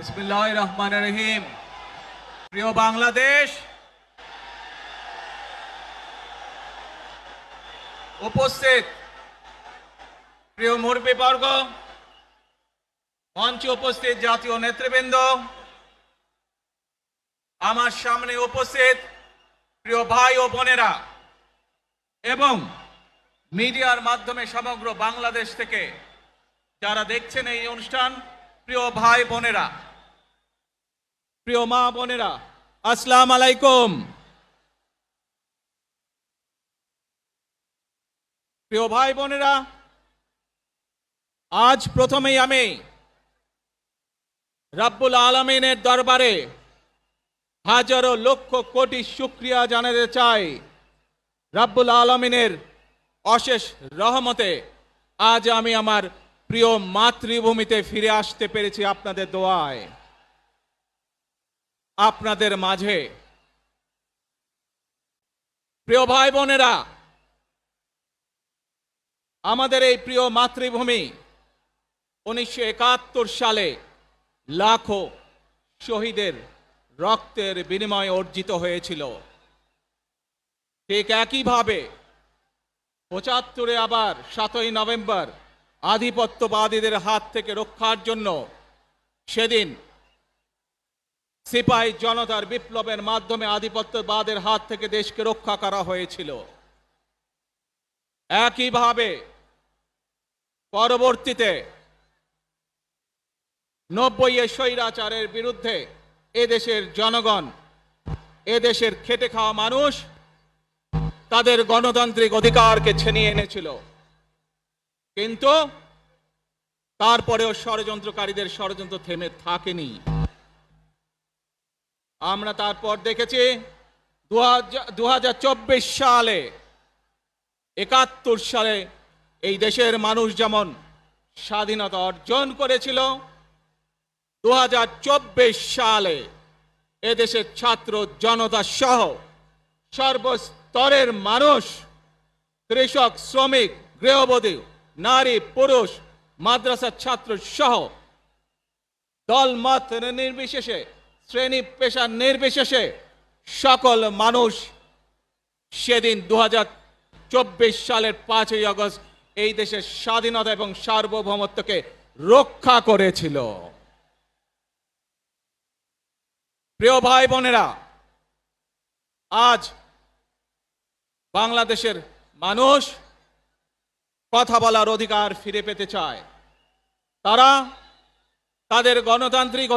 বিসমিল্লাহির রহমানির রহিম। প্রিয় বাংলাদেশ, উপস্থিত প্রিয় মুরব্বীবর্গ, মঞ্চে উপস্থিত জাতীয় নেতৃবৃন্দ, আমার সামনে উপস্থিত প্রিয় ভাই ও বোনেরা এবং মিডিয়ার মাধ্যমে সমগ্র বাংলাদেশ থেকে যারা দেখছেন এই অনুষ্ঠান, প্রিয় ভাই বোনেরা, প্রিয় মা বোনেরা, আসসালামু আলাইকুম। প্রিয় ভাই বোনেরা, আজ প্রথমেই আমি রাব্বুল আলামিনের দরবারে হাজারো লক্ষ কোটি শুকরিয়া জানাতে চাই। রাব্বুল আলামিনের অশেষ রহমতে আজ আমি আমার প্রিয় মাতৃভূমিতে ফিরে আসতে পেরেছি আপনাদের দোয়ায়। আপনাদের মাঝে প্রিয় ভাই বোনেরা, আমাদের এই প্রিয় মাতৃভূমি 1971 সালে লাখো শহীদের রক্তের বিনিময়ে অর্জিত হয়েছিল। ঠিক একইভাবে 75-এ আবার 7ই নভেম্বর আধিপত্যবাদীদের হাত থেকে রক্ষার জন্য সেদিন সিপাহী জনতার বিপ্লবের মাধ্যমে আধিপত্যবাদের হাত থেকে দেশকে রক্ষা করা হয়েছিল। একইভাবে পরবর্তীতে 90-এ স্বৈরাচারের বিরুদ্ধে এদেশের জনগণ, এদেশের খেটে খাওয়া মানুষ তাদের গণতান্ত্রিক অধিকারকে ছিনিয়ে এনেছিল। কিন্তু তারপরেও ষড়যন্ত্রকারীদের ষড়যন্ত্র থেমে থাকেনি। আমরা তারপর দেখেছি 2024 সালে, 71 সালে এই দেশের মানুষ যেমন স্বাধীনতা অর্জন করেছিল, 2024 সালে এদেশের ছাত্র জনতা সহ সর্বস্তরের মানুষ, কৃষক, শ্রমিক, গৃহবধূ, নারী, পুরুষ, মাদ্রাসার ছাত্র সহ দলমত নির্বিশেষে, শ্রেণী পেশা নির্বিশেষে সকল মানুষ সেদিন 2024 সালের 5ই আগস্ট এই দেশের স্বাধীনতা এবং সার্বভৌমত্বকে রক্ষা করেছিল। প্রিয় ভাই বোনেরা, আজ বাংলাদেশের মানুষ কথা বলার অধিকার ফিরে পেতে চায়। তারা তাদের গণতান্ত্রিক